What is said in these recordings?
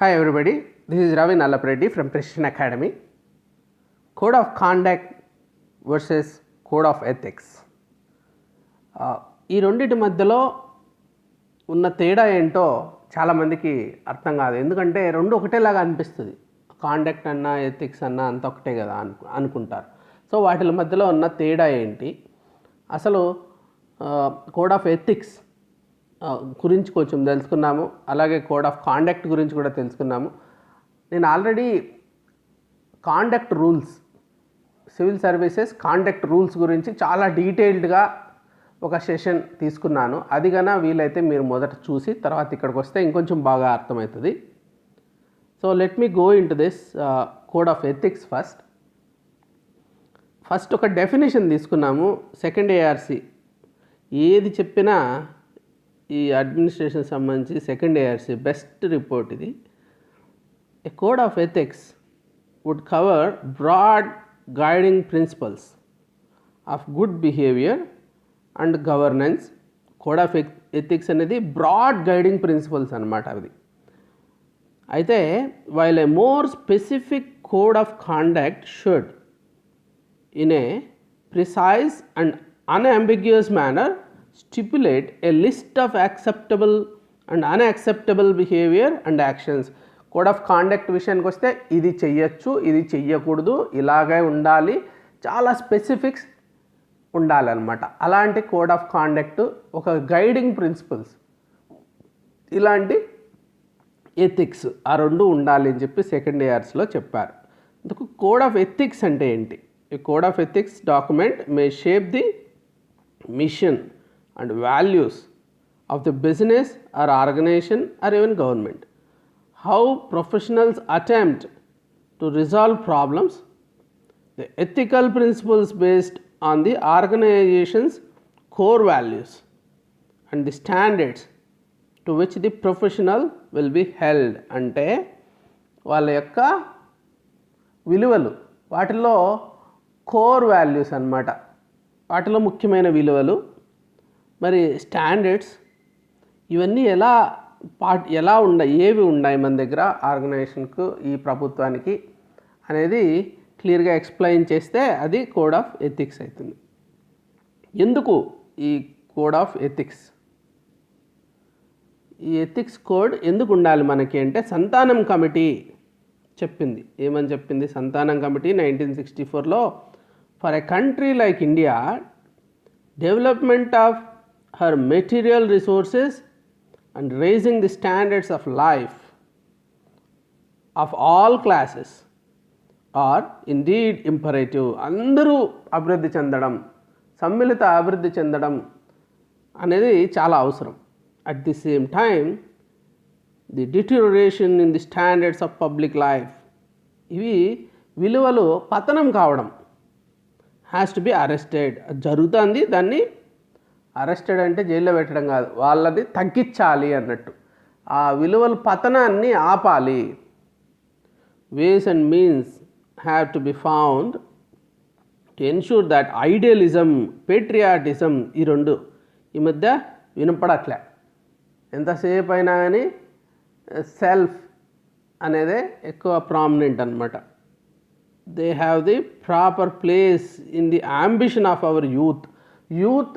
Hi everybody, this is Ravi Nallapreddy from Precision Academy. Code of Conduct versus Code of Ethics. ఈ రెండింటి మధ్యలో ఉన్న తేడా ఏంటో చాలామందికి అర్థం కాదు. ఎందుకంటే రెండు ఒకటేలాగా అనిపిస్తుంది. కాండక్ట్ అన్నా ఎథిక్స్ అన్నా అంత ఒకటే కదా అనుకుంటారు. సో వాటి మధ్యలో ఉన్న తేడా ఏంటి, అసలు కోడ్ ఆఫ్ ఎథిక్స్ గురించి కొంచెం తెలుసుకున్నాము, అలాగే కోడ్ ఆఫ్ కాండక్ట్ గురించి కూడా తెలుసుకున్నాము. నేను already conduct rules, civil services conduct rules గురించి చాలా డీటెయిల్డ్గా ఒక సెషన్ తీసుకున్నాను. అది కన్నా వీలైతే మీరు మొదట చూసి తర్వాత ఇక్కడికి వస్తే ఇంకొంచెం బాగా అర్థమవుతుంది. So let me go in to this code of ethics. First ఒక డెఫినేషన్ తీసుకున్నాము. సెకండ్ ఏఆర్సి ఏది చెప్పినా ఈ అడ్మినిస్ట్రేషన్ సంబంధించి సెకండ్ ఏఆర్సి బెస్ట్ రిపోర్ట్ ఇది. A code of ethics would cover broad guiding principles of good behaviour and governance. Code of ethics అనేది broad guiding principles అన్నమాట అది. అయితే while a more specific code of conduct should in a precise and unambiguous manner stipulate a list of acceptable and unacceptable behavior and actions. Code of conduct విషయానికి వస్తే ఇది చెయ్యొచ్చు, ఇది చెయ్యకూడదు, ఇలాగే ఉండాలి, చాలా స్పెసిఫిక్స్ ఉండాలన్నమాట. అలాంటి కోడ్ ఆఫ్ కాండక్ట్ ఒక గైడింగ్ ప్రిన్సిపల్స్, ఇలాంటి ఎథిక్స్ ఆ రెండు ఉండాలి అని చెప్పి సెకండ్ ఇయర్స్లో చెప్పారు. అందుకు కోడ్ ఆఫ్ ఎథిక్స్ అంటే ఏంటి? A code of ethics document may shape the mission and values of the business or organization or even government. How professionals attempt to resolve problems, the ethical principles based on the organization's core values and the standards to which the professional will be held. అంటే వాళ్ళ యొక్క విలువలు, వాటిల్లో core values అన్నమాట, వాటిలో ముఖ్యమైన విలువలు, మరి స్టాండర్డ్స్, ఇవన్నీ ఎలా ఏవి ఉన్నాయి మన దగ్గర ఆర్గనైజేషన్కు, ఈ ప్రభుత్వానికి అనేది క్లియర్గా ఎక్స్ప్లెయిన్ చేస్తే అది కోడ్ ఆఫ్ ఎథిక్స్ అవుతుంది. ఎందుకు ఈ కోడ్ ఆఫ్ ఎథిక్స్, ఈ ఎథిక్స్ కోడ్ ఎందుకు ఉండాలి మనకి అంటే సంతానం కమిటీ చెప్పింది. ఏమని చెప్పింది? సంతానం కమిటీ 1964లో, for a country like India, development of her material resources and raising the standards of life of all classes are indeed imperative. అందరూ అభివృద్ధి చెందడం, సమ్మిళిత అభివృద్ధి చెందడం అనేది చాలా అవసరం. At the same time the deterioration in the standards of public life, ఇవి విలువలు పతనం కావడం, హ్యాస్ టు బి అరెస్టెడ్, జరుగుతుంది. దాన్ని అరెస్టెడ్ అంటే జైల్లో పెట్టడం కాదు, వాళ్ళది తగ్గించాలి అన్నట్టు, ఆ విలువల పతనాన్ని ఆపాలి. Ways and means have to be found to ensure that idealism, patriotism, ఈ రెండు ఈ మధ్య వినపడట్లే. ఎంతసేపు అయినా కానీ సెల్ఫ్ అనేదే ఎక్కువ ప్రామినెంట్ అన్నమాట. They have the proper place in the ambition of our youth.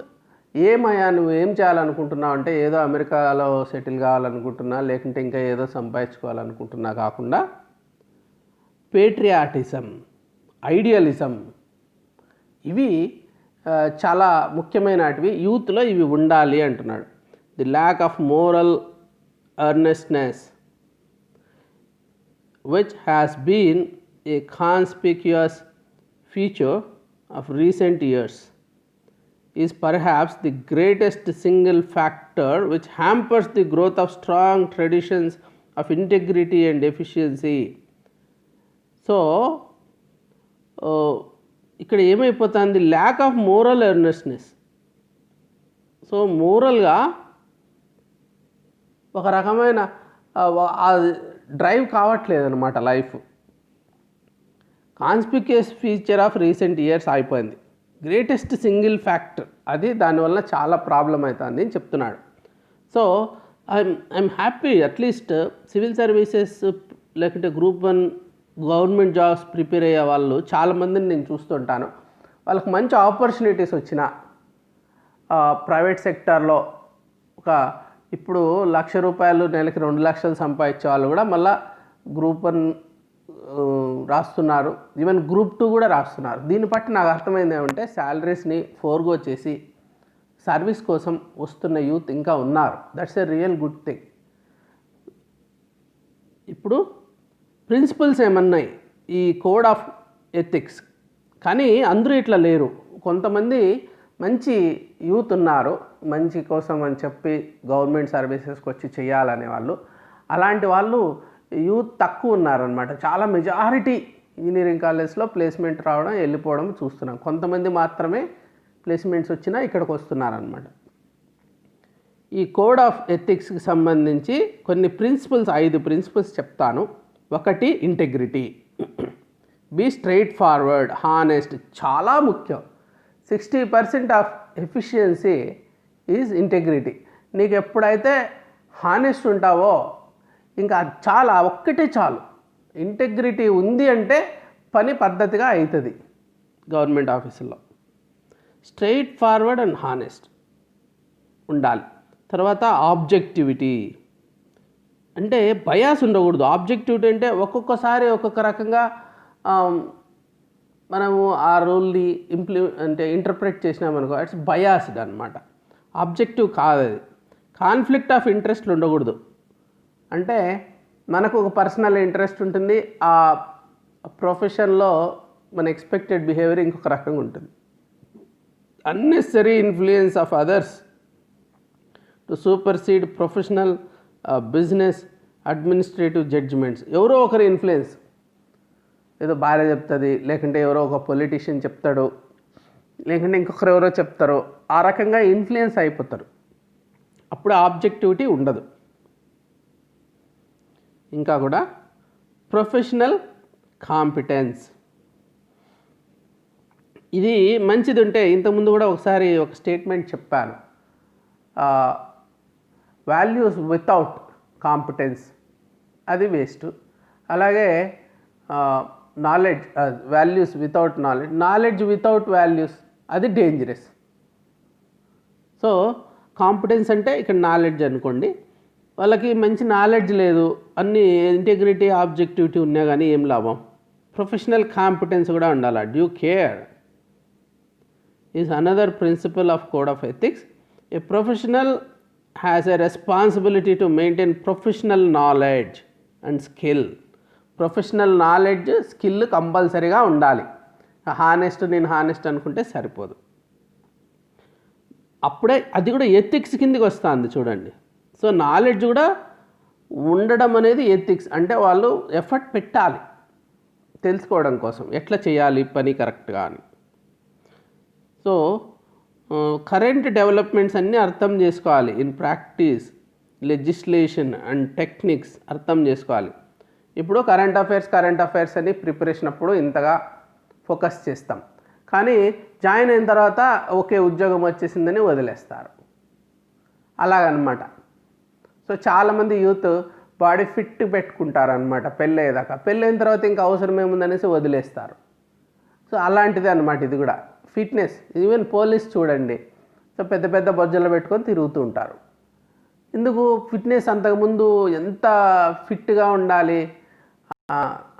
ఏమయ్యా నువ్వు ఏం చేయాలనుకుంటున్నావు అంటే, ఏదో అమెరికాలో సెటిల్ కావాలనుకుంటున్నా, లేకుంటే ఇంకా ఏదో సంపాదించుకోవాలనుకుంటున్నా కాకుండా పేట్రియాటిజం, ఐడియలిజం, ఇవి చాలా ముఖ్యమైనటివి. యూత్లో ఇవి ఉండాలి అంటున్నాడు. The lakh of moral earnestness, which has been a conspicuous feature of recent years, is perhaps the greatest single factor which hampers the growth of strong traditions of integrity and efficiency. So ఇక్కడ ఏమైపోతుంది? Lack of moral earnestness. So మోరల్గా ఒక రకమైన drive కావట్లేదు అనమాట life. Conspicuous feature of recent years అయిపోయింది. Greatest single factor అది, దానివల్ల చాలా ప్రాబ్లం అవుతుంది అని చెప్తున్నాడు. So I'm happy at least civil services లేకుంటే గ్రూప్ 1 గవర్నమెంట్ జాబ్స్ ప్రిపేర్ అయ్యే వాళ్ళు చాలామందిని నేను చూస్తుంటాను. వాళ్ళకి మంచి ఆపర్చునిటీస్ వచ్చిన ప్రైవేట్ సెక్టార్లో ఇప్పుడు ₹1,00,000 నెలకి 2,00,000 సంపాదించే వాళ్ళు కూడా మళ్ళీ గ్రూప్ 1 రాస్తున్నారు, ఈవెన్ గ్రూప్ 2 కూడా రాస్తున్నారు. దీన్ని బట్టి నాకు అర్థమైంది ఏమంటే శాలరీస్ని ఫోర్గో చేసి సర్వీస్ కోసం వస్తున్న యూత్ ఇంకా ఉన్నారు. That's a real good thing. ఇప్పుడు ప్రిన్సిపల్స్ ఏమన్నాయి ఈ కోడ్ ఆఫ్ ఎథిక్స్, కానీ అందరూ ఇట్లా లేరు. కొంతమంది మంచి యూత్ ఉన్నారు, మంచి కోసం అని చెప్పి గవర్నమెంట్ సర్వీసెస్కి వచ్చి చేయాలనే వాళ్ళు. అలాంటి వాళ్ళు యూత్ తక్కువ ఉన్నారనమాట. చాలా మెజారిటీ ఇంజనీరింగ్ కాలేజ్లో ప్లేస్మెంట్ రావడం వెళ్ళిపోవడం చూస్తున్నాం. కొంతమంది మాత్రమే ప్లేస్మెంట్స్ వచ్చినా ఇక్కడికి వస్తున్నారనమాట. ఈ కోడ్ ఆఫ్ ఎథిక్స్కి సంబంధించి కొన్ని ప్రిన్సిపల్స్ 5 ప్రిన్సిపల్స్ చెప్తాను. ఒకటి integrity. Be straightforward, honest. చాలా ముఖ్యం. 60% ఆఫ్ ఎఫిషియన్సీ ఈజ్ ఇంటెగ్రిటీ. నీకు ఎప్పుడైతే హానెస్ట్ ఉంటావో ఇంకా చాలా, ఒక్కటే చాలు. ఇంటెగ్రిటీ ఉంది అంటే పని పద్ధతిగా అవుతుంది గవర్నమెంట్ ఆఫీసుల్లో. స్ట్రైట్ ఫార్వర్డ్ అండ్ హానెస్ట్ ఉండాలి. తర్వాత ఆబ్జెక్టివిటీ, అంటే బయాస్ ఉండకూడదు. ఆబ్జెక్టివిటీ అంటే ఒక్కొక్కసారి ఒక్కొక్క రకంగా మనము ఆ రూల్ని ఇంటర్ప్రెట్ చేసినామనుకో, ఇట్స్ బయాస్డ్ అనమాట. ఆబ్జెక్టివ్ కాదు అది. కాన్ఫ్లిక్ట్ ఆఫ్ ఇంట్రెస్ట్లు ఉండకూడదు. అంటే మనకు ఒక పర్సనల్ ఇంట్రెస్ట్ ఉంటుంది, ఆ ప్రొఫెషన్లో మన ఎక్స్పెక్టెడ్ బిహేవియర్ ఇంకొక రకంగా ఉంటుంది. Unnecessary influence of others to supersede professional, business, administrative judgements. ఎవరో ఒకరి ఇన్ఫ్లుయెన్స్, ఏదో భార్య చెప్తుంది, లేకుంటే ఎవరో ఒక పొలిటీషియన్ చెప్తాడు, లేకుంటే ఇంకొకరు ఎవరో చెప్తారో, ఆ రకంగా ఇన్ఫ్లుయెన్స్ అయిపోతారు. అప్పుడు ఆబ్జెక్టివిటీ ఉండదు. ఇంకా కూడా ప్రొఫెషనల్ కాంపిటెన్స్, ఇది మంచిది. ఉంటే ఇంతకుముందు కూడా ఒకసారి ఒక స్టేట్మెంట్ చెప్పాను, వాల్యూస్ వితౌట్ కాంపిటెన్స్ అది వేస్ట్. అలాగే knowledge, values without knowledge, knowledge without values అది డేంజరస్. సో కాంపిటెన్స్ అంటే ఇక్కడ నాలెడ్జ్ అనుకోండి. వాళ్ళకి మంచి నాలెడ్జ్ లేదు, అన్ని ఇంటెగ్రిటీ ఆబ్జెక్టివిటీ ఉన్నా కానీ ఏం లాభం. ప్రొఫెషనల్ కాంపిటెన్స్ కూడా ఉండాలి. Due care is another principle of code of ethics. A professional has a responsibility to maintain professional knowledge and skill. Professional knowledge, skill కంపల్సరీగా ఉండాలి. నేను హానెస్ట్ అనుకుంటే సరిపోదు. అప్పుడే అది కూడా ఎథిక్స్ కిందకి వస్తుంది చూడండి. సో నాలెడ్జ్ కూడా ఉండడం అనేది ఎథిక్స్. అంటే వాళ్ళు ఎఫర్ట్ పెట్టాలి తెలుసుకోవడం కోసం, ఎట్లా చేయాలి పని కరెక్ట్గా అని. సో కరెంట్ డెవలప్మెంట్స్ అన్నీ అర్థం చేసుకోవాలి. In practice, legislation and techniques అర్థం చేసుకోవాలి. ఇప్పుడు కరెంట్ అఫైర్స్ అని ప్రిపరేషన్ అప్పుడు ఇంతగా ఫోకస్ చేస్తాం, కానీ జాయిన్ అయిన తర్వాత ఓకే ఉద్యోగం వచ్చేసిందని వదిలేస్తారు. అలాగనమాట. సో చాలామంది యూత్ బాడీ ఫిట్ పెట్టుకుంటారనమాట పెళ్ళయ్యేదాకా. పెళ్ళైన తర్వాత ఇంకా అవసరం ఏముందనేసి వదిలేస్తారు. సో అలాంటిదే అనమాట ఇది కూడా. ఫిట్నెస్, ఈవెన్ పోలీస్ చూడండి, సో పెద్ద పెద్ద బొజ్జలు పెట్టుకొని తిరుగుతూ ఉంటారు. ఎందుకు? ఫిట్నెస్ అంతకుముందు ఎంత ఫిట్గా ఉండాలి,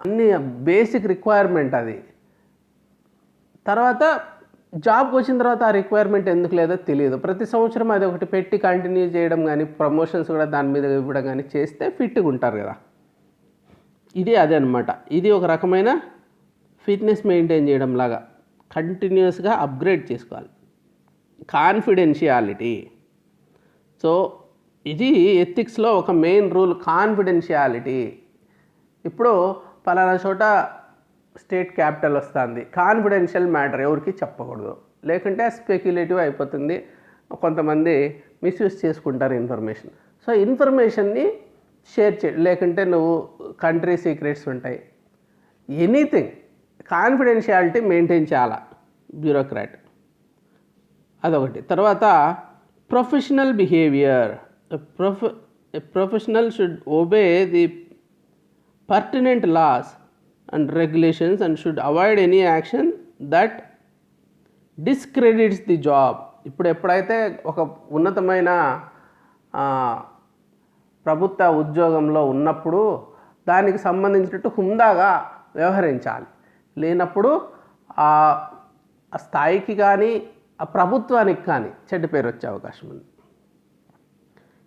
అన్ని బేసిక్ రిక్వైర్మెంట్ అది. తర్వాత జాబ్కి వచ్చిన తర్వాత ఆ రిక్వైర్మెంట్ ఎందుకు లేదో తెలియదు. ప్రతి సంవత్సరం అది ఒకటి పెట్టి కంటిన్యూ చేయడం కానీ, ప్రమోషన్స్ కూడా దాని మీద ఇవ్వడం కానీ చేస్తే ఫిట్గా ఉంటారు కదా. ఇది అదే అనమాట. ఇది ఒక రకమైన ఫిట్నెస్ మెయింటైన్ చేయడం లాగా కంటిన్యూస్గా అప్గ్రేడ్ చేసుకోవాలి. కాన్ఫిడెన్షియాలిటీ. సో ఇది ఎథిక్స్లో ఒక మెయిన్ రూల్, కాన్ఫిడెన్షియాలిటీ. ఇప్పుడు పలానా చోట స్టేట్ క్యాపిటల్ వస్తుంది, కాన్ఫిడెన్షియల్ మ్యాటర్, ఎవరికి చెప్పకూడదు, లేకుంటే స్పెక్యులేటివ్ అయిపోతుంది. కొంతమంది మిస్యూజ్ చేసుకుంటారు ఇన్ఫర్మేషన్. సో ఇన్ఫర్మేషన్ని షేర్ చేయ, లేకుంటే నువ్వు కంట్రీ సీక్రెట్స్ ఉంటాయి, ఎనీథింగ్ కాన్ఫిడెన్షియాలిటీ మెయింటైన్ చేయాలా బ్యూరోక్రాట్. అదొకటి. తర్వాత professional behaviour. A professional should obey the pertinent laws and regulations and should avoid any action that discredits the job. ఇప్పుడు ఎప్పుడైతే ఒక ఉన్నతమైన ప్రభుత్వ ఉద్యోగంలో ఉన్నప్పుడు దానికి సంబంధించినట్టు హుందాగా వ్యవహరించాలి. లేనప్పుడు ఆ స్థాయికి కానీ ఆ ప్రభుత్వానికి కానీ చెడ్డ పేరు వచ్చే అవకాశం ఉంది.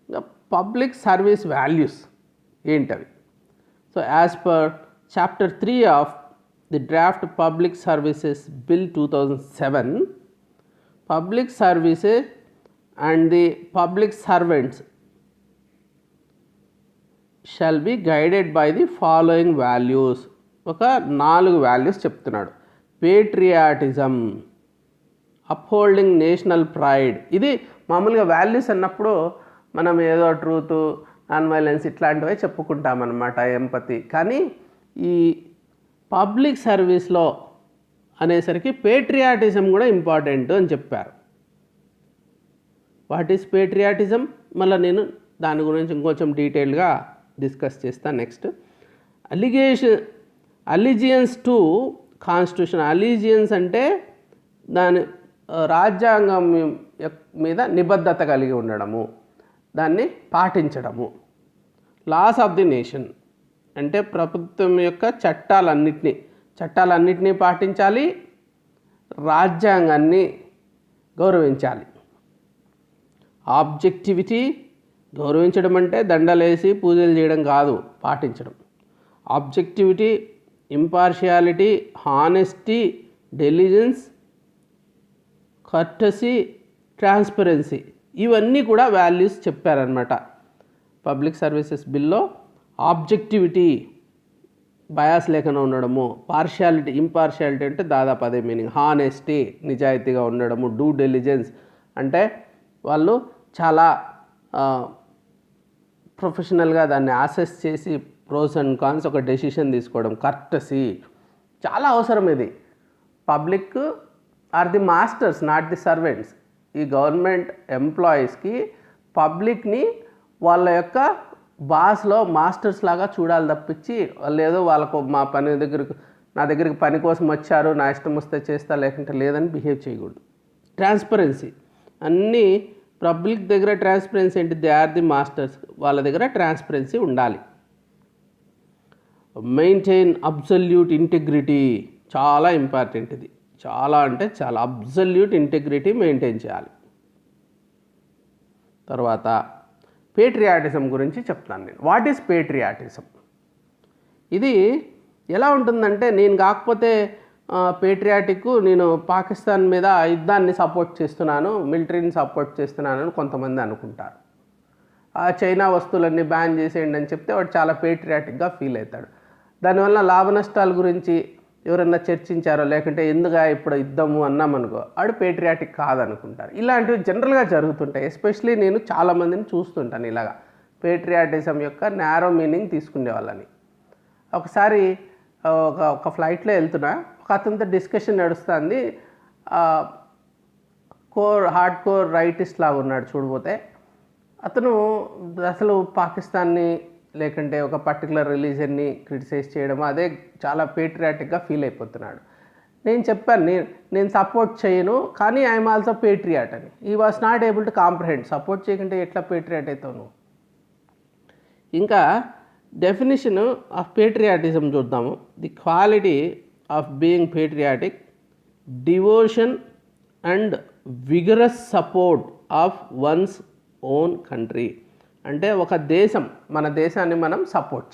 ఇంకా పబ్లిక్ సర్వీస్ వాల్యూస్ ఏంటవి? So as per chapter 3 of the draft public services bill 2007, public services and the public servants shall be guided by the following values. ఒక 4 వాల్యూస్ చెప్తున్నాడు. Patriotism, upholding national pride. ఇది మామూలుగా values అన్నప్పుడు మనం ఏదో truth, non violence ఇట్లాంటివే చెప్పుకుంటామన్నమాట, empathy. కానీ ఈ public సర్వీస్లో అనేసరికి పేట్రియాటిజం కూడా ఇంపార్టెంట్ అని చెప్పారు. What is patriotism? మళ్ళీ నేను దాని గురించి ఇంకొంచెం డీటెయిల్గా డిస్కస్ చేస్తాను నెక్స్ట్. అలిజియన్స్ to constitution. అలిజియన్స్ అంటే దాని రాజ్యాంగం మీద నిబద్ధత కలిగి ఉండడము, దాన్ని పాటించడము. లాస్ ఆఫ్ ది నేషన్ అంటే ప్రభుత్వం యొక్క చట్టాలన్నిటినీ పాటించాలి, రాజ్యాంగాన్ని గౌరవించాలి. ఆబ్జెక్టివిటీ, గౌరవించడం అంటే దండలేసి పూజలు చేయడం కాదు, పాటించడం. Objectivity, impartiality, honesty, diligence, courtesy, transparency, ఇవన్నీ కూడా వాల్యూస్ చెప్పారనమాట పబ్లిక్ సర్వీసెస్ బిల్లో. ఆబ్జెక్టివిటీ, బయాస్ లేకుండా ఉండడము. ఇంపార్షియాలిటీ అంటే దాదాపు అదే మీనింగ్. హానెస్టీ, నిజాయితీగా ఉండడము. డూ డెలిజెన్స్ అంటే వాళ్ళు చాలా ప్రొఫెషనల్గా దాన్ని అసెస్ చేసి ప్రోస్ అండ్ కాన్స్ ఒక డెసిషన్ తీసుకోవడం. కర్టసీ చాలా అవసరం. ఇది public are the masters, not the servants. ఈ గవర్నమెంట్ ఎంప్లాయీస్కి పబ్లిక్ని వాళ్ళ యొక్క బాస్లో మాస్టర్స్ లాగా చూడాలి తప్పించి వాళ్ళు ఏదో వాళ్ళకు నా దగ్గరికి పని కోసం వచ్చారు, నా ఇష్టం వస్తే చేస్తా లేకుంటే లేదని బిహేవ్ చేయకూడదు. ట్రాన్స్పరెన్సీ, అన్నీ పబ్లిక్ దగ్గర ట్రాన్స్పరెన్సీ ఏంటి? దే ఆర్ ది మాస్టర్స్, వాళ్ళ దగ్గర ట్రాన్స్పరెన్సీ ఉండాలి. మెయింటైన్ అబ్సల్యూట్ ఇంటెగ్రిటీ, చాలా ఇంపార్టెంట్ ఇది. చాలా అంటే చాలా అబ్సల్యూట్ ఇంటెగ్రిటీ మెయింటైన్ చేయాలి. తర్వాత పేట్రియాటిజం గురించి చెప్తాను నేను. What is patriotism? ఇది ఎలా ఉంటుందంటే, నేను కాకపోతే పేట్రియాటిక్, నేను పాకిస్తాన్ మీద యుద్ధాన్ని సపోర్ట్ చేస్తున్నాను, మిలిటరీని సపోర్ట్ చేస్తున్నాను అని కొంతమంది అనుకుంటారు. ఆ చైనా వస్తువులన్నీ బ్యాన్ చేసేయండి అని చెప్తే వాడు చాలా పేట్రియాటిక్గా ఫీల్ అవుతాడు. దానివల్ల లాభ నష్టాల గురించి ఎవరన్నా చర్చించారో లేకుంటే ఎందుగా ఇప్పుడు యుద్ధము అన్నామనుకో వాడు పేట్రియాటిక్ కాదనుకుంటారు. ఇలాంటివి జనరల్గా జరుగుతుంటాయి. ఎస్పెషలీ నేను చాలామందిని చూస్తుంటాను ఇలాగా పేట్రియాటిజం యొక్క నారో మీనింగ్ తీసుకునే వాళ్ళని. ఒకసారి ఒక ఫ్లైట్లో వెళ్తున్నా, ఒక అతనితో డిస్కషన్ నడుస్తుంది. హార్డ్ కోర్ రైటిస్ట్ లాగా ఉన్నాడు చూడబోతే. అతను అసలు పాకిస్తాన్ని లేకుంటే ఒక పర్టికులర్ రిలీజన్ని క్రిటిసైజ్ చేయడం అదే చాలా పేట్రియాటిక్గా ఫీల్ అయిపోతున్నాడు. నేను చెప్పాను, నేను సపోర్ట్ చేయను, కానీ ఐఎమ్ ఆల్సో పేట్రియాట్ అని. ఈ was not able to comprehend. Support చేయకుంటే ఎట్లా పేట్రియాట్ అవుతావు నువ్వు? ఇంకా డెఫినేషన్ ఆఫ్ పేట్రియాటిజం చూద్దాము. The quality of being patriotic, devotion and vigorous support of once own country. అంటే ఒక దేశం, మన దేశాన్ని మనం సపోర్ట్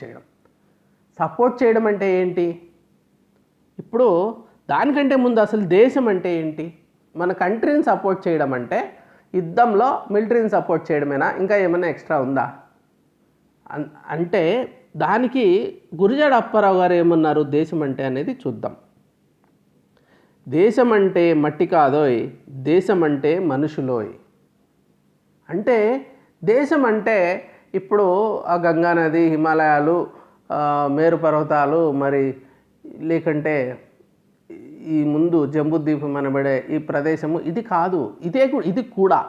చేయడం అంటే ఏంటి? ఇప్పుడు దానికంటే ముందు అసలు దేశం అంటే ఏంటి? మన కంట్రీని సపోర్ట్ చేయడం అంటే యుద్ధంలో మిలిటరీని సపోర్ట్ చేయడమేనా? ఇంకా ఏమైనా ఎక్స్ట్రా ఉందా? అంటే దానికి గురజాడ అప్పారావు గారు ఏమన్నారు దేశం అంటే అనేది చూద్దాం. దేశం అంటే మట్టి కాదోయ్, దేశం అంటే మనుషులోయ్. అంటే దేశం అంటే ఇప్పుడు ఆ గంగానది, హిమాలయాలు, మేరు పర్వతాలు, మరి లేకంటే ఈ ముందు జంబూద్వీపం అనబడే ఈ ప్రదేశము ఇది కాదు. ఇది కూడా.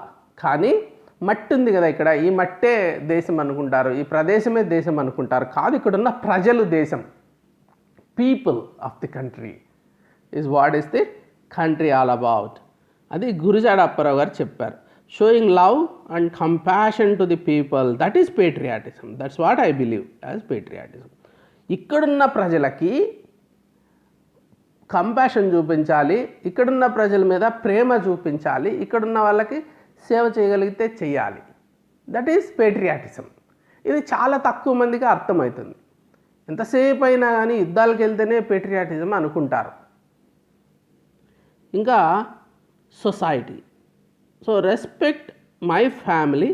కానీ మట్టి ఉంది కదా ఇక్కడ, ఈ మట్టే దేశం అనుకుంటారు, ఈ ప్రదేశమే దేశం అనుకుంటారు. కాదు, ఇక్కడున్న ప్రజలు దేశం. People of the country is what is the country all about. అది గురుజాడ అప్పారావు గారు చెప్పారు. Sowing love and compassion to the people, that is patriotism. That's what I believe as patriotism. ఇక్కడున్న ప్రజలకి కంపాషన్ చూపించాలి, ఇక్కడున్న ప్రజల మీద ప్రేమ చూపించాలి, ఇక్కడున్న వాళ్ళకి సేవ చేయగలిగితే చెయ్యాలి. That is patriotism. ఇది చాలా తక్కువ మందికి అర్థమవుతుంది. ఎంతసేపు అయినా కానీ యుద్ధాలకు వెళ్తేనే పేట్రియాటిజం అనుకుంటారు. ఇంకా society. So respect my family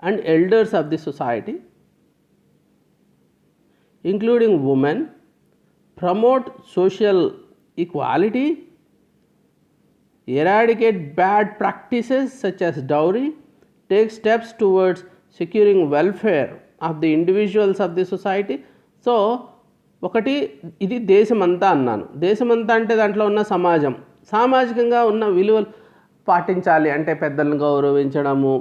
and elders of the society including women, promote social equality, eradicate bad practices such as dowry, take steps towards securing welfare of the individuals of the society. So ఒకటి, ఇది దేశమంతా అన్నాను. దేశమంతా అంటే దాంట్లో ఉన్న సమాజం, సామాజికంగా ఉన్న విలువలు పాటించాలి. అంటే పెద్దలను గౌరవించడము,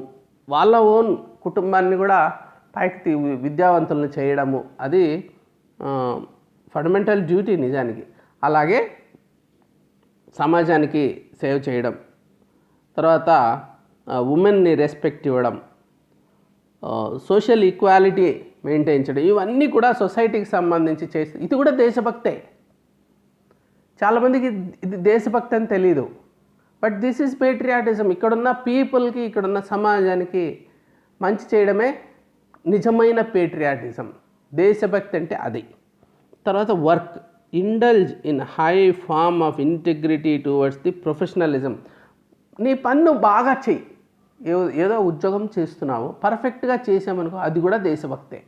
వాళ్ళ ఓన్ కుటుంబాన్ని కూడా పైకి విద్యావంతులను చేయడము, అది ఫండమెంటల్ డ్యూటీ నిజానికి. అలాగే సమాజానికి సేవ్ చేయడం, తర్వాత ఉమెన్ని రెస్పెక్ట్ ఇవ్వడం, సోషల్ ఈక్వాలిటీ మెయింటైన్ చేయడం, ఇవన్నీ కూడా సొసైటీకి సంబంధించి చేసి, ఇది కూడా దేశభక్తే. చాలామందికి ఇది దేశభక్తి అని తెలీదు, బట్ దిస్ ఈజ్ పేట్రియాటిజం. ఇక్కడున్న పీపుల్కి, ఇక్కడున్న సమాజానికి మంచి చేయడమే నిజమైన పేట్రియాటిజం. దేశభక్తి అంటే అది. తర్వాత work, indulge in high form of integrity towards the professionalism. నీ పన్ను బాగా చెయ్యి. ఏదో ఉద్యోగం చేస్తున్నావు, పర్ఫెక్ట్గా చేసామనుకో, అది కూడా దేశభక్తే.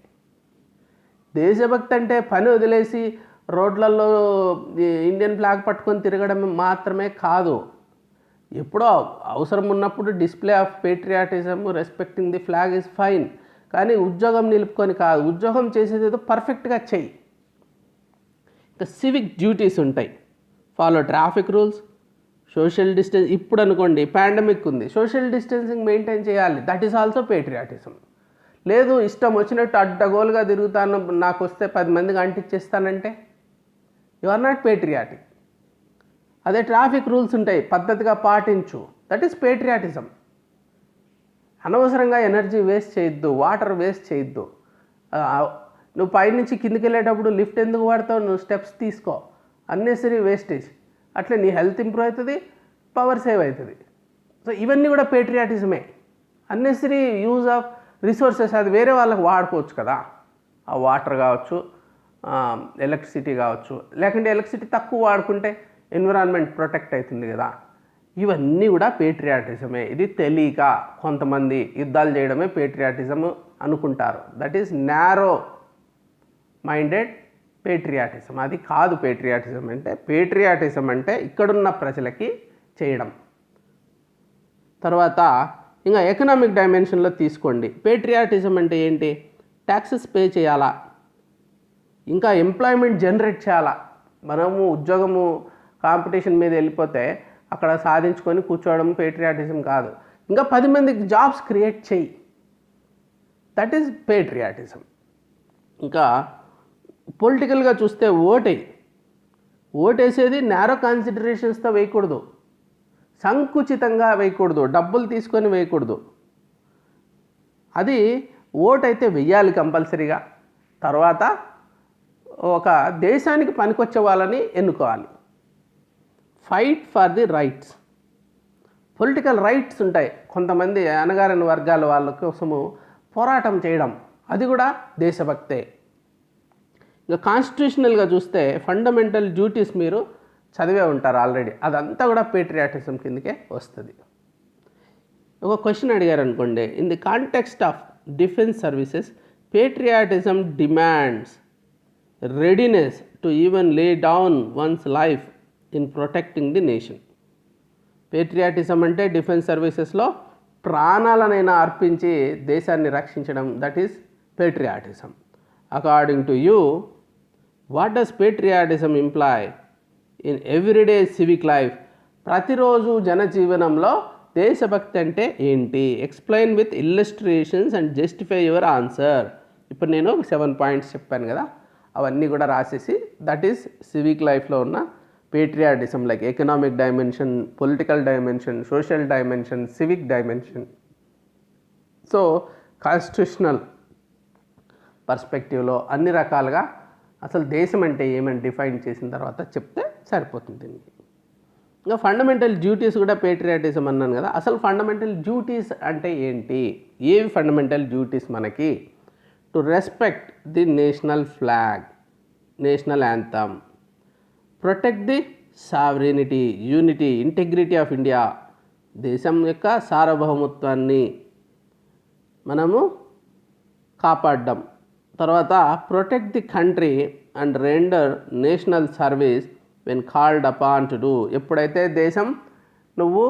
దేశభక్తి అంటే పని వదిలేసి రోడ్లలో ఇండియన్ ఫ్లాగ్ పట్టుకొని తిరగడం మాత్రమే కాదు. ఎప్పుడో అవసరం ఉన్నప్పుడు display of patriotism, respecting the flag is fine, కానీ ఉద్యోగం నిలుపుకొని కాదు. ఉద్యోగం చేసేది ఏదో పర్ఫెక్ట్గా చెయ్యి. ఇంకా సివిక్ డ్యూటీస్ ఉంటాయి. Follow traffic rules, social distance. ఇప్పుడు అనుకోండి పాండమిక్ ఉంది, సోషల్ డిస్టెన్సింగ్ మెయింటైన్ చేయాలి, దట్ ఈస్ ఆల్సో పేట్రియాటిజం. లేదు, ఇష్టం వచ్చినట్టు అడ్డగోలుగా తిరుగుతాను, నాకు వస్తే 10 మందికి అంటించేస్తానంటే యు ఆర్ నాట్ పేట్రియాటిక్. అదే ట్రాఫిక్ రూల్స్ ఉంటాయి, పద్ధతిగా పాటించు, దట్ ఈస్ పేట్రియాటిజం. అనవసరంగా ఎనర్జీ వేస్ట్ చేయొద్దు, వాటర్ వేస్ట్ చేయొద్దు. నువ్వు పైనుంచి కిందికి వెళ్ళేటప్పుడు లిఫ్ట్ ఎందుకు వాడతావు? నువ్వు స్టెప్స్ తీసుకో, అన్నెసరీ వేస్టేజ్. అట్లే నీ హెల్త్ ఇంప్రూవ్ అవుతుంది, పవర్ సేవ్ అవుతుంది. సో ఇవన్నీ కూడా పేట్రియాటిజమే. అన్నెసరీ యూజ్ ఆఫ్ రిసోర్సెస్, అది వేరే వాళ్ళకి వాడుకోవచ్చు కదా. ఆ వాటర్ కావచ్చు, ఎలక్ట్రిసిటీ కావచ్చు, లేకుంటే ఎలక్ట్రిసిటీ తక్కువ వాడుకుంటే ఎన్విరాన్మెంట్ ప్రొటెక్ట్ అవుతుంది కదా. ఇవన్నీ కూడా పేట్రియాటిజమే. ఇది తెలియక కొంతమంది యుద్ధాలు చేయడమే పేట్రియాటిజం అనుకుంటారు. That is narrow minded patriotism. అది కాదు పేట్రియాటిజం అంటే. పేట్రియాటిజం అంటే ఇక్కడున్న ప్రజలకి చేయడం. తర్వాత ఇంకా ఎకనామిక్ డైమెన్షన్లో తీసుకోండి. పేట్రియాటిజం అంటే ఏంటి? ట్యాక్సెస్ పే చేయాలా, ఇంకా ఎంప్లాయ్మెంట్ జనరేట్ చేయాలా. మనము ఉద్యోగము కాంపిటీషన్ మీద వెళ్ళిపోతే అక్కడ సాధించుకొని కూర్చోవడం పేట్రియాటిజం కాదు. ఇంకా 10 మందికి జాబ్స్ క్రియేట్ చేయి, దట్ ఈజ్ పేట్రియాటిజం. ఇంకా పొలిటికల్గా చూస్తే ఓటేసేది నేరో కాన్సిడరేషన్స్తో వేయకూడదు, సంకుచితంగా వేయకూడదు, డబ్బులు తీసుకొని వేయకూడదు. అది ఓటు అయితే వెయ్యాలి కంపల్సరీగా. తర్వాత ఒక దేశానికి పనికొచ్చే వాళ్ళని ఎన్నుకోవాలి. Fight for the rights. Political rights ఉంటాయి, కొంతమంది అణగారిన వర్గాల వాళ్ళ కోసము పోరాటం చేయడం, అది కూడా దేశభక్తే. ఇంకా కాన్స్టిట్యూషనల్గా చూస్తే ఫండమెంటల్ డ్యూటీస్ మీరు చదివే ఉంటారు ఆల్రెడీ, అదంతా కూడా పేట్రియాటిజం కిందకే వస్తుంది. ఒక క్వశ్చన్ అడిగారు అనుకోండి, in the context of defence services patriotism demands readiness to even lay down one's life in protecting the nation. Patriotism అంటే డిఫెన్స్ సర్వీసెస్లో ప్రాణాలనైనా అర్పించి దేశాన్ని రక్షించడం, that is patriotism. According to you, what does patriotism imply in everyday civic life? ప్రతిరోజు జనజీవనంలో దేశభక్తి అంటే ఏంటి? Explain with illustrations and justify your answer. ఇప్పుడు నేను 7 పాయింట్స్ చెప్పాను కదా, అవన్నీ కూడా రాసేసి దట్ ఈస్ సివిక్ లైఫ్లో ఉన్న patriotism, like economic dimension, political dimension, social dimension, civic dimension. So constitutional పర్స్పెక్టివ్లో అన్ని రకాలుగా అసలు దేశం అంటే ఏమని డిఫైన్ చేసిన తర్వాత చెప్తే సరిపోతుంది దీనికి. ఇంకా ఫండమెంటల్ డ్యూటీస్ కూడా పేట్రియాటిజం అన్నాను కదా, అసలు ఫండమెంటల్ డ్యూటీస్ అంటే ఏంటి? ఏవి ఫండమెంటల్ డ్యూటీస్ మనకి? To respect the national flag, national anthem, protect the sovereignty, unity, integrity of India, దేశం యొక్క సార్వభౌమత్వాన్ని మనము కాపాడడం. తర్వాత protect the country and render national service when called upon to do. ఎప్పుడైతే దేశం నువ్వు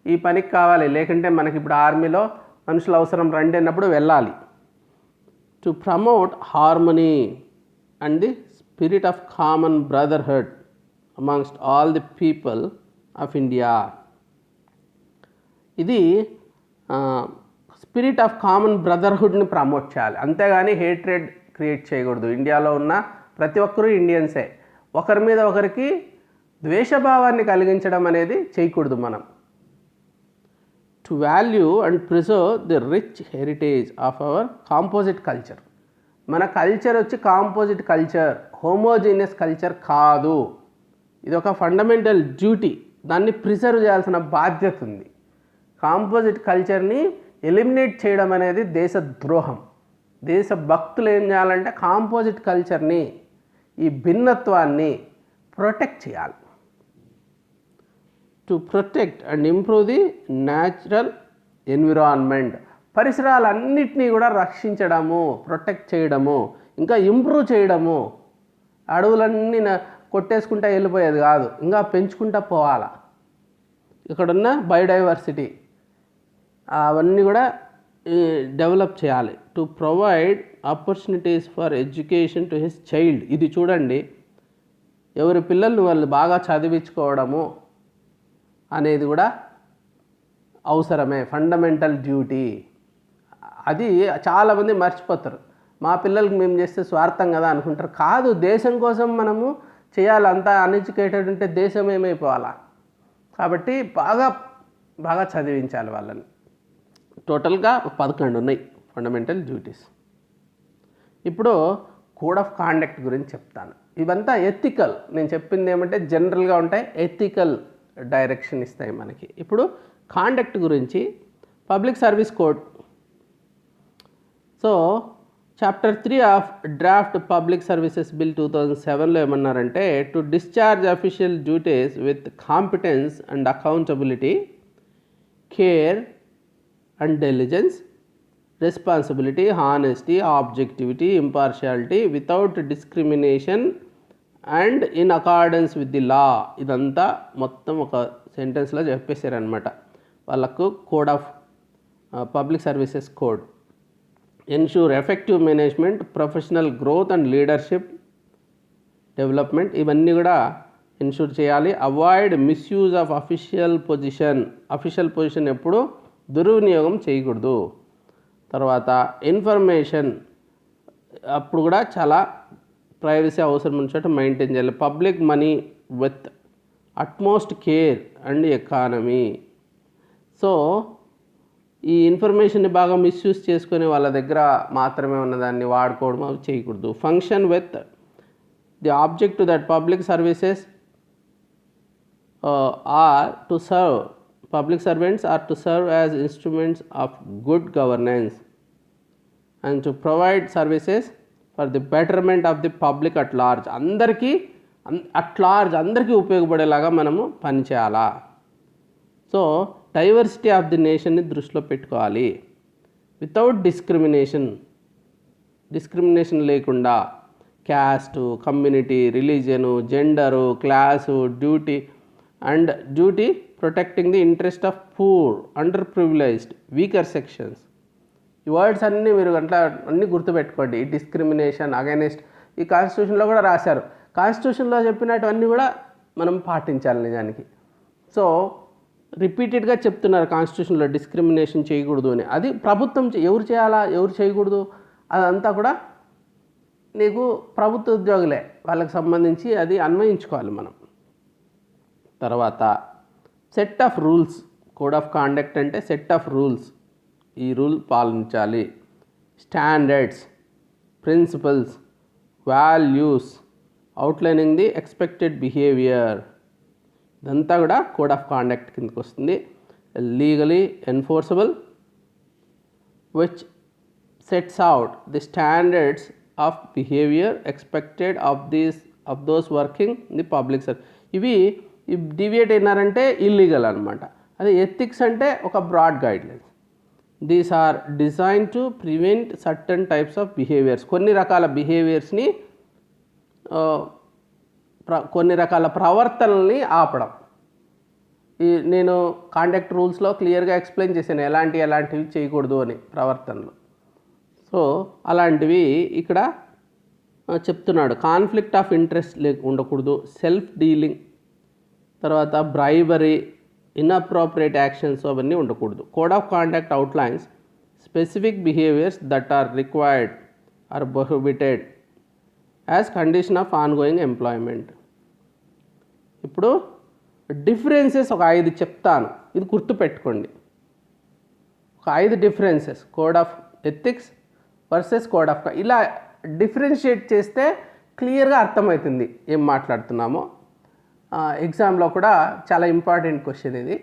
ఈ పనికి కావాలి, లేకుంటే మనకి ఇప్పుడు ఆర్మీలో మనుషులు అవసరం రండి అన్నప్పుడు వెళ్ళాలి. To promote harmony and the spirit of common brotherhood amongst all the people of India. ఇది స్పిరిట్ ఆఫ్ కామన్ బ్రదర్హుడ్ని ప్రమోట్ చేయాలి, అంతేగాని హేట్రెడ్ క్రియేట్ చేయకూడదు. ఇండియాలో ఉన్న ప్రతి ఒక్కరూ ఇండియన్సే, ఒకరి మీద ఒకరికి ద్వేషభావాన్ని కలిగించడం అనేది చేయకూడదు మనం. To value and preserve the rich heritage of our composite culture. మన కల్చర్ వచ్చి కాంపోజిట్ కల్చర్, హోమోజీనియస్ కల్చర్ కాదు. ఇది ఒక ఫండమెంటల్ డ్యూటీ, దాన్ని ప్రిజర్వ్ చేయాల్సిన బాధ్యత ఉంది. కాంపోజిట్ కల్చర్ని ఎలిమినేట్ చేయడం అనేది దేశ ద్రోహం. దేశ భక్తులు ఏం చేయాలంటే కాంపోజిట్ కల్చర్ని, ఈ భిన్నత్వాన్ని ప్రొటెక్ట్ చేయాలి. To protect and improve the natural environment, పరిసరాలన్నిటినీ కూడా రక్షించడము, ప్రొటెక్ట్ చేయడము, ఇంకా ఇంప్రూవ్ చేయడము. అడవులన్నీ కొట్టేసుకుంటా వెళ్ళిపోయేది కాదు, ఇంకా పెంచుకుంటా పోవాలా. ఇక్కడున్న బయోడైవర్సిటీ అవన్నీ కూడా డెవలప్ చేయాలి. To provide opportunities for education to his child. ఇది చూడండి, ఎవరి పిల్లల్ని వాళ్ళు బాగా చదివించుకోవడము అనేది కూడా అవసరమే, ఫండమెంటల్ డ్యూటీ. అది చాలామంది మర్చిపోతారు. మా పిల్లలకి మేము చేస్తే స్వార్థం కదా అనుకుంటారు. కాదు, దేశం కోసం మనము చేయాలి. అంతా అన్ఎడ్యుకేటెడ్ ఉంటే దేశం ఏమైపోవాలా? కాబట్టి బాగా బాగా చదివించాలి వాళ్ళని. టోటల్గా 11 ఉన్నాయి ఫండమెంటల్ డ్యూటీస్. ఇప్పుడు కోడ్ ఆఫ్ కాండక్ట్ గురించి చెప్తాను. ఇవంతా ఎథికల్, నేను చెప్పింది ఏమంటే జనరల్గా ఉంటాయి, ఎథికల్ డైరెక్షన్ ఇస్తాయి మనకి. ఇప్పుడు కాండక్ట్ గురించి public service code. So chapter 3 of draft public services bill 2007లో ఏమన్నారంటే, to discharge official duties with competence and accountability, care and diligence, responsibility, honesty, objectivity, impartiality, without discrimination and in accordance with the law. ఇదంతా మొత్తం ఒక సెంటెన్స్లో చెప్పేశారనమాట. వాళ్ళకు code of public services code. Ensure effective management, professional growth and leadership development, ఇవన్నీ కూడా ensure చేయాలి. Avoid misuse of official position ఎప్పుడు దుర్వినియోగం చేయకూడదు. తర్వాత ఇన్ఫర్మేషన్ అప్పుడు కూడా చాలా ప్రైవసీ అవసరం ఉన్న చోట మెయింటైన్ చేయాలి. Public money with utmost care and economy. So ఈ ఇన్ఫర్మేషన్ని బాగా మిస్యూజ్ చేసుకొని వాళ్ళ దగ్గర మాత్రమే ఉన్నదాన్ని వాడుకోవడం అవి చేయకూడదు. Function with the object that public services are to serve, public servants are to serve as instruments of good governance and to provide services for the betterment of the public at large. అందరికీ ఉపయోగపడేలాగా మనము పనిచేయాలా. So diversity of the నేషన్ని దృష్టిలో పెట్టుకోవాలి. Without discrimination లేకుండా caste, community, religion, gender, class, duty protecting the interest of poor, under privileged, weaker sections. ఈ words అన్నీ మీరు అన్నీ గుర్తుపెట్టుకోండి. ఈ డిస్క్రిమినేషన్, అగైనెస్ట్, ఈ కాన్స్టిట్యూషన్లో కూడా రాశారు. కాన్స్టిట్యూషన్లో చెప్పినటువన్నీ కూడా మనం పాటించాలి నిజానికి. సో రిపీటెడ్గా చెప్తున్నారు కాన్స్టిట్యూషన్లో డిస్క్రిమినేషన్ చేయకూడదు అని. అది ప్రభుత్వం ఎవరు చేయాలా, ఎవరు చేయకూడదు, అదంతా కూడా నీకు ప్రభుత్వ ఉద్యోగులే, వాళ్ళకి సంబంధించి అది అన్వయించుకోవాలి మనం. తర్వాత set of rules. Code of conduct అంటే సెట్ ఆఫ్ రూల్స్, ఈ రూల్ పాలించాలి. Standards, principles, values, outlining the expected behaviour, ఇదంతా కూడా కోడ్ ఆఫ్ కాండక్ట్ కిందకి వస్తుంది. Legally enforceable, which sets out the standards of behaviour expected of those working in the public service. ఇవి deviate అయినారంటే illegal అనమాట. అదే ఎథిక్స్ అంటే ఒక broad guidelines. These are design to prevent certain types of behaviours, కొన్ని రకాల బిహేవియర్స్ని, కొన్ని రకాల ప్రవర్తనల్ని ఆపడం. నేను కాండక్ట్ రూల్స్లో క్లియర్గా ఎక్స్ప్లెయిన్ చేశాను ఎలాంటివి చేయకూడదు అని ప్రవర్తనలు. సో అలాంటివి ఇక్కడ చెప్తున్నాడు. కాన్ఫ్లిక్ట్ ఆఫ్ ఇంట్రెస్ట్ ఉండకూడదు, సెల్ఫ్ డీలింగ్, తర్వాత బ్రైబరీ, ఇన్అప్రోప్రియేట్ యాక్షన్స్ అవన్నీ ఉండకూడదు. Code of conduct outlines specific behaviours that are required or prohibited as condition of ongoing employment. ఇప్పుడు డిఫరెన్సెస్ ఒక 5 చెప్తాను, ఇది గుర్తుపెట్టుకోండి. ఒక 5 differences, code of ethics versus code of, ఇలా డిఫరెన్షియేట్ చేస్తే క్లియర్గా అర్థమవుతుంది ఏం మాట్లాడుతున్నామో. ఎగ్జామ్లో కూడా చాలా ఇంపార్టెంట్ క్వశ్చన్ ఇది.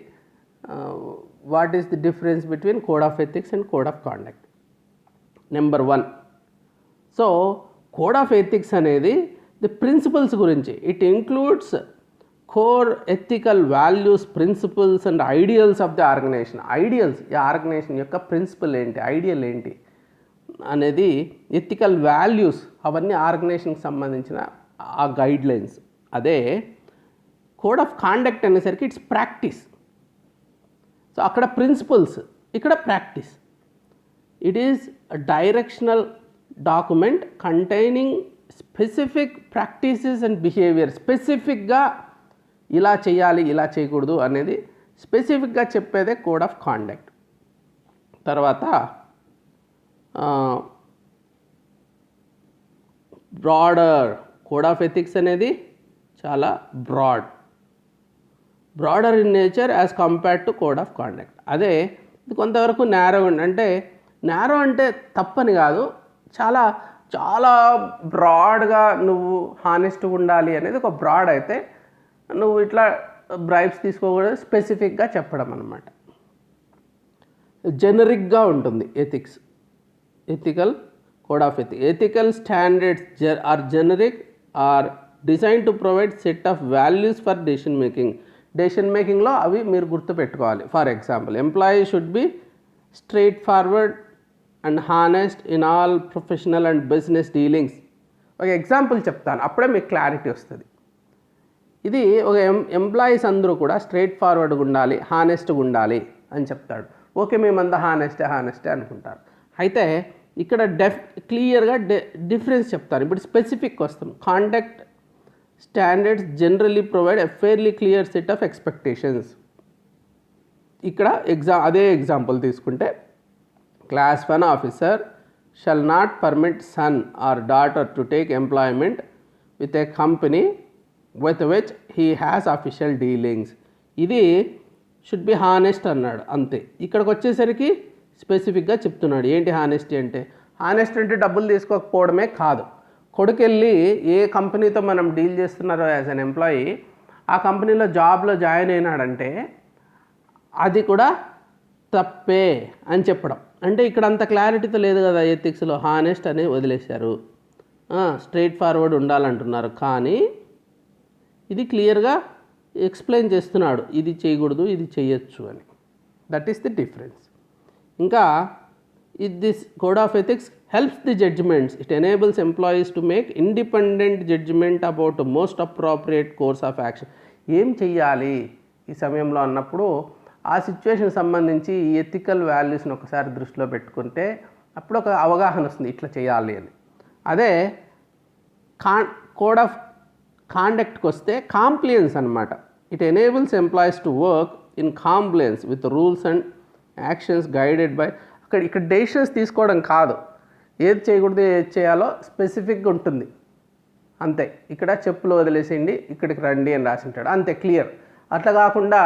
What is the difference between code of ethics and code of conduct? Number 1. So code of ethics అనేది ది ప్రిన్సిపల్స్ గురించి. It includes core ethical values, principles and ideals of the organisation. Ideals, ఈ organisation యొక్క principle ఏంటి, ideal ఏంటి అనేది, ethical values, అవన్నీ ఆర్గనైజేషన్కి సంబంధించిన ఆ గైడ్లైన్స్. అదే కోడ్ ఆఫ్ కాండక్ట్ అనేసరికి ఇట్స్ ప్రాక్టీస్. సో అక్కడ ప్రిన్సిపల్స్, ఇక్కడ practice. It is directional document containing specific practices and behaviour. స్పెసిఫిక్గా ఇలా చేయాలి, ఇలా చేయకూడదు అనేది స్పెసిఫిక్గా చెప్పేదే కోడ్ ఆఫ్ కాండక్ట్. తర్వాత బ్రాడర్. కోడ్ ఆఫ్ ఎథిక్స్ అనేది చాలా broader in nature as compared to code of conduct. అదే ఇది కొంతవరకు నేరో, అంటే నేరో అంటే తప్పని కాదు, చాలా చాలా బ్రాడ్గా నువ్వు హానెస్ట్గా ఉండాలి అనేది ఒక బ్రాడ్ అయితే, నువ్వు ఇట్లా బ్రైబ్స్ తీసుకోకూడదు, స్పెసిఫిక్గా చెప్పడం అన్నమాట. జెనరిక్గా ఉంటుంది ethics, ethical code of ethics. Ethical standards are generic, are design to provide set of values for decision making. Decision మేకింగ్లో అవి మీరు గుర్తుపెట్టుకోవాలి. For example, employee should be straightforward and honest in all professional and business dealings. ఒక example చెప్తాను, అప్పుడే మీకు clarity వస్తుంది. ఇది ఒక ఎంప్లాయీస్ అందరూ కూడా స్ట్రైట్ ఫార్వర్డ్గా ఉండాలి, హానెస్ట్గా ఉండాలి అని చెప్తాడు. ఓకే, మేమంతా హానెస్టే అనుకుంటారు. అయితే ఇక్కడ క్లియర్గా డిఫరెన్స్ చెప్తారు. ఇప్పుడు స్పెసిఫిక్ వస్తాం. Conduct standards generally provide a fairly clear set of expectations. ఇక్కడ అదే ఎగ్జాంపుల్ తీసుకుంటే, class 1 officer shall not permit son or daughter to take employment with a company with which he has official dealings. ఇది should be honest అన్నాడు, అంతే. ఇక్కడికి వచ్చేసరికి స్పెసిఫిక్గా చెప్తున్నాడు ఏంటి హానెస్టీ అంటే. హానెస్ట్ అంటే డబ్బులు తీసుకోకపోవడమే కాదు, కొడుకెళ్ళి ఏ కంపెనీతో మనం డీల్ చేస్తున్నారో యాజ్ అన్ ఎంప్లాయీ, ఆ కంపెనీలో జాబ్లో జాయిన్ అయినాడంటే అది కూడా తప్పే అని చెప్పడం. అంటే ఇక్కడ అంత క్లారిటీతో లేదు కదా ఎథిక్స్లో. హానెస్ట్ అని వదిలేశారు, స్ట్రైట్ ఫార్వర్డ్ ఉండాలంటున్నారు, కానీ ఇది క్లియర్గా ఎక్స్ప్లెయిన్ చేస్తున్నాడు, ఇది చేయకూడదు, ఇది చేయొచ్చు అని. That is the difference. ఇంకా this code of ethics helps the judgements. It enables employees to make independent judgement about most appropriate course of action. ఏం చెయ్యాలి ఈ సమయంలో అన్నప్పుడు ఆ సిచ్యువేషన్కి సంబంధించి ఈ ఎథికల్ వాల్యూస్ని ఒకసారి దృష్టిలో పెట్టుకుంటే అప్పుడు ఒక అవగాహన వస్తుంది ఇట్లా చేయాలి అని. అదే కోడ్ ఆఫ్ కాండక్ట్కి వస్తే కాంప్లియన్స్ అనమాట. It enables employees to work in compliance with rules and actions guided by ఇక్కడ డెసిషన్స్ తీసుకోవడం కాదు, ఏది చేయకూడదు ఏది చేయాలో స్పెసిఫిక్గా ఉంటుంది అంతే. ఇక్కడ చెప్పులు వదిలేసేయండి ఇక్కడికి రండి అని రాసింటాడు అంతే, క్లియర్. అట్లా కాకుండా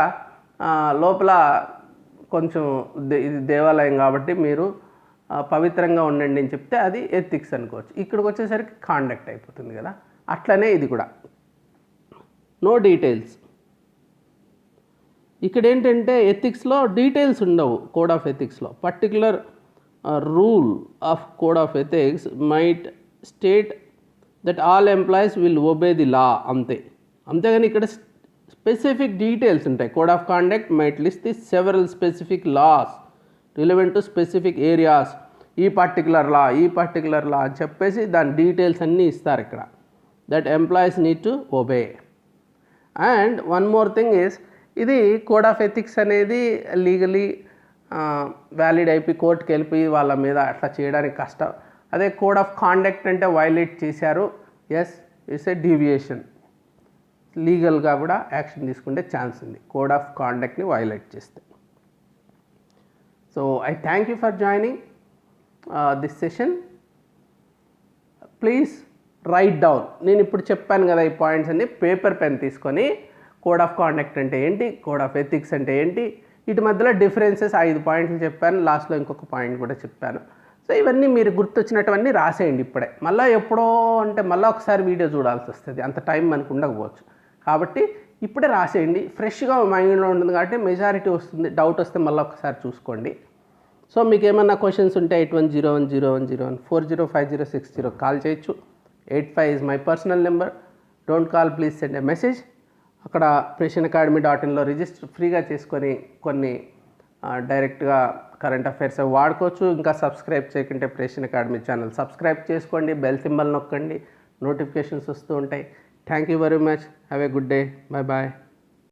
లోపల కొంచెం ఇది దేవాలయం కాబట్టి మీరు పవిత్రంగా ఉండండి అని చెప్తే అది ఎథిక్స్ అనుకోవచ్చు. ఇక్కడికి వచ్చేసరికి కాండక్ట్ అయిపోతుంది కదా. అట్లనే ఇది కూడా నో డీటెయిల్స్. ఇక్కడ ఏంటంటే ఎథిక్స్లో డీటెయిల్స్ ఉండవు. కోడ్ ఆఫ్ ఎథిక్స్లో particular rule of code of ethics might state that all employees will obey the law అంతే. అంతేగాని ఇక్కడ స్పెసిఫిక్ డీటెయిల్స్ ఉంటాయి. Code of conduct might list the several specific laws relevant to specific areas. ఈ particular law అని చెప్పేసి దాని details అన్నీ ఇస్తారు ఇక్కడ. That employees need to obey. And one more thing is, ఇది కోడ్ ఆఫ్ ఎథిక్స్ అనేది లీగలీ వ్యాలిడ్ అయిపోయి కోర్టుకి వెళ్ళిపోయి వాళ్ళ మీద అట్లా చేయడానికి కష్టం. అదే కోడ్ ఆఫ్ కాండక్ట్ అంటే వైలేట్ చేశారు, ఎస్ ఇట్స్ ఏ డీవియేషన్, లీగల్గా కూడా యాక్షన్ తీసుకుంటే ఛాన్స్ ఉంది కోడ్ ఆఫ్ కాండక్ట్ని వైలేట్ చేస్తే. So I thank you for joining this session. Please right down. నేను ఇప్పుడు చెప్పాను కదా ఈ పాయింట్స్ అన్ని, పేపర్ పెన్ తీసుకొని కోడ్ ఆఫ్ కాండక్ట్ అంటే ఏంటి, కోడ్ ఆఫ్ ఎథిక్స్ అంటే ఏంటి, వీటి మధ్యలో డిఫరెన్సెస్ 5 పాయింట్లు చెప్పాను, లాస్ట్లో ఇంకొక పాయింట్ కూడా చెప్పాను. సో ఇవన్నీ మీరు గుర్తొచ్చినటువన్నీ రాసేయండి ఇప్పుడే. మళ్ళీ ఎప్పుడో అంటే మళ్ళీ ఒకసారి వీడియో చూడాల్సి వస్తుంది, అంత టైం మనకు ఉండకపోవచ్చు. కాబట్టి ఇప్పుడే రాసేయండి, ఫ్రెష్గా మైండ్లో ఉంటుంది కాబట్టి మెజారిటీ వస్తుంది. డౌట్ వస్తే మళ్ళీ ఒకసారి చూసుకోండి. సో మీకు ఏమన్నా క్వశ్చన్స్ ఉంటే 81010101 405060 కాల్ చేయొచ్చు. 85 is my personal number. Don't call, please send a message. అక్కడ PressionAcademy.in రిజిస్టర్ ఫ్రీగా చేసుకొని కొన్ని డైరెక్ట్గా కరెంట్ అఫైర్స్ వాడుకోవచ్చు. ఇంకా సబ్స్క్రైబ్ చేయకుంటే ప్రేషన్ అకాడమీ ఛానల్ సబ్స్క్రైబ్ చేసుకోండి, బెల్ సింబల్ నొక్కండి, నోటిఫికేషన్స్ వస్తూ ఉంటాయి. Thank you very much. Have a good day. Bye bye.